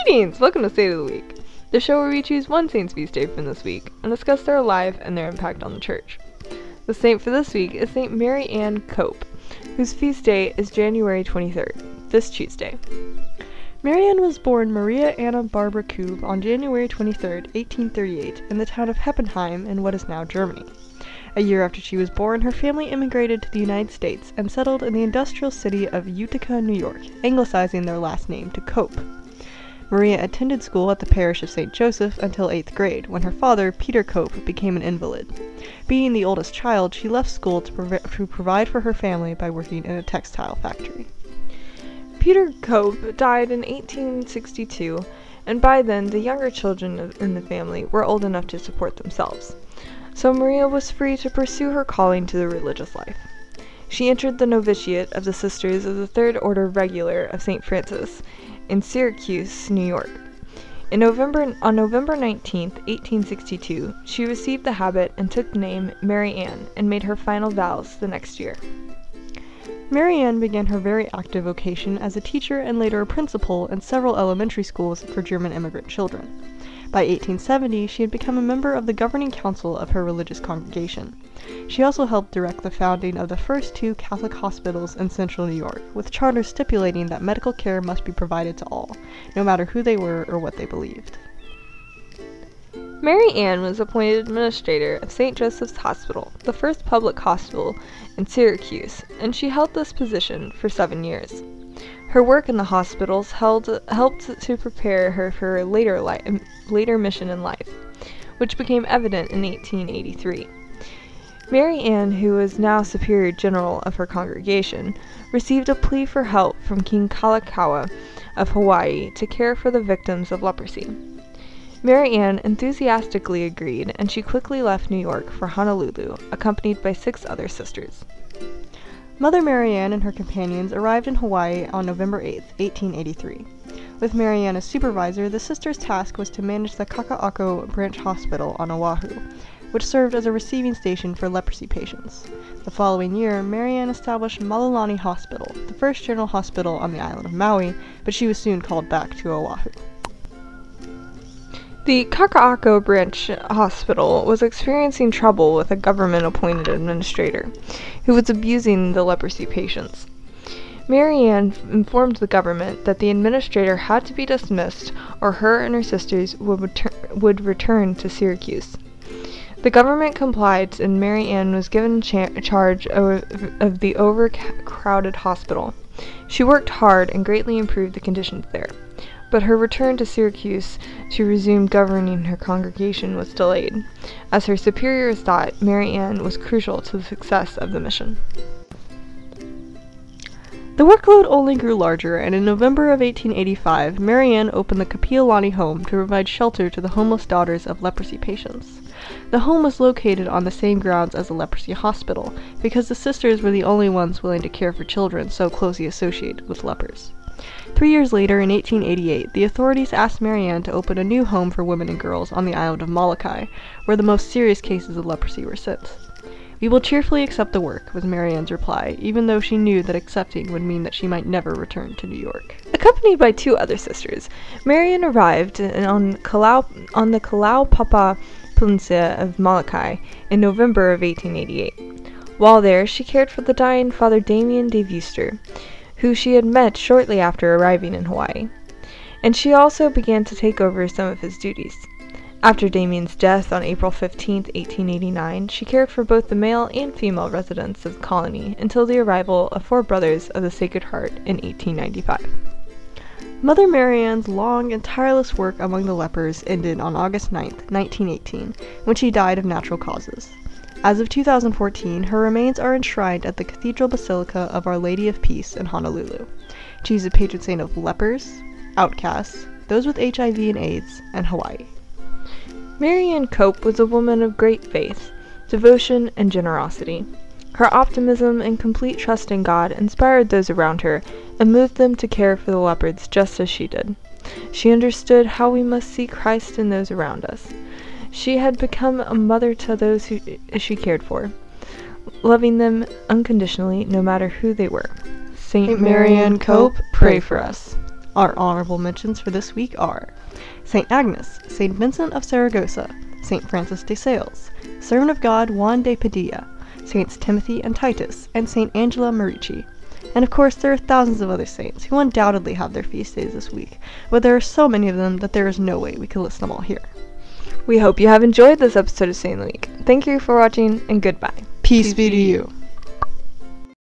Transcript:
Greetings! Welcome to State of the Week, the show where we choose one saint's feast day from this week and discuss their life and their impact on the church. The saint for this week is Saint Marianne Cope, whose feast day is January 23rd, this Tuesday. Marianne was born Maria Anna Barbara Cope on January 23, 1838, in the town of Heppenheim in what is now Germany. A year after she was born, her family immigrated to the United States and settled in the industrial city of Utica, New York, anglicizing their last name to Cope. Maria attended school at the parish of St. Joseph until 8th grade, when her father, Peter Cope, became an invalid. Being the oldest child, she left school to provide for her family by working in a textile factory. Peter Cope died in 1862, and by then the younger children in the family were old enough to support themselves. So Maria was free to pursue her calling to the religious life. She entered the novitiate of the Sisters of the Third Order Regular of St. Francis in Syracuse, New York. On November 19, 1862, she received the habit and took the name Marianne and made her final vows the next year. Marianne began her very active vocation as a teacher and later a principal in several elementary schools for German immigrant children. By 1870, she had become a member of the governing council of her religious congregation. She also helped direct the founding of the first 2 Catholic hospitals in central New York, with charters stipulating that medical care must be provided to all, no matter who they were or what they believed. Marianne was appointed administrator of St. Joseph's Hospital, the first public hospital in Syracuse, and she held this position for 7 years. Her work in the hospitals helped to prepare her for her later mission in life, which became evident in 1883. Marianne, who was now superior general of her congregation, received a plea for help from King Kalakaua of Hawaii to care for the victims of leprosy. Marianne enthusiastically agreed, and she quickly left New York for Honolulu, accompanied by 6 other sisters. Mother Marianne and her companions arrived in Hawaii on November 8, 1883. With Marianne as supervisor, the sisters' task was to manage the Kaka'ako Branch Hospital on Oahu, which served as a receiving station for leprosy patients. The following year, Marianne established Malulani Hospital, the first general hospital on the island of Maui, but she was soon called back to Oahu. The Kaka'ako Branch Hospital was experiencing trouble with a government-appointed administrator, who was abusing the leprosy patients. Marianne informed the government that the administrator had to be dismissed, or her and her sisters would return to Syracuse. The government complied, and Marianne was given charge of the overcrowded hospital. She worked hard and greatly improved the conditions there, but her return to Syracuse to resume governing her congregation was delayed, as her superiors thought Marianne was crucial to the success of the mission. The workload only grew larger, and in November of 1885, Marianne opened the Kapiolani Home to provide shelter to the homeless daughters of leprosy patients. The home was located on the same grounds as a leprosy hospital, because the sisters were the only ones willing to care for children so closely associated with lepers. 3 years later, in 1888, the authorities asked Marianne to open a new home for women and girls on the island of Molokai, where the most serious cases of leprosy were sent. "We will cheerfully accept the work," was Marianne's reply, even though she knew that accepting would mean that she might never return to New York. Accompanied by 2 other sisters, Marianne arrived on the Kalaupapa Peninsula of Molokai in November of 1888. While there, she cared for the dying Father Damien de Veuster, who she had met shortly after arriving in Hawaii, and she also began to take over some of his duties. After Damien's death on April 15, 1889, she cared for both the male and female residents of the colony until the arrival of 4 Brothers of the Sacred Heart in 1895. Mother Marianne's long and tireless work among the lepers ended on August 9, 1918, when she died of natural causes. As of 2014, her remains are enshrined at the Cathedral Basilica of Our Lady of Peace in Honolulu. She is a patron saint of lepers, outcasts, those with HIV and AIDS, and Hawaii. Marianne Cope was a woman of great faith, devotion, and generosity. Her optimism and complete trust in God inspired those around her and moved them to care for the lepers just as she did. She understood how we must see Christ in those around us. She had become a mother to those who she cared for, loving them unconditionally no matter who they were. Saint Marianne Cope, pray for us. Our honorable mentions for this week are St. Agnes, St. Vincent of Saragossa, St. Francis de Sales, Servant of God Juan de Padilla, Saints Timothy and Titus, and St. Angela Merici. And of course, there are thousands of other saints who undoubtedly have their feast days this week, but there are so many of them that there is no way we can list them all here. We hope you have enjoyed this episode of Saint of the Week. Thank you for watching, and goodbye. Peace be to you.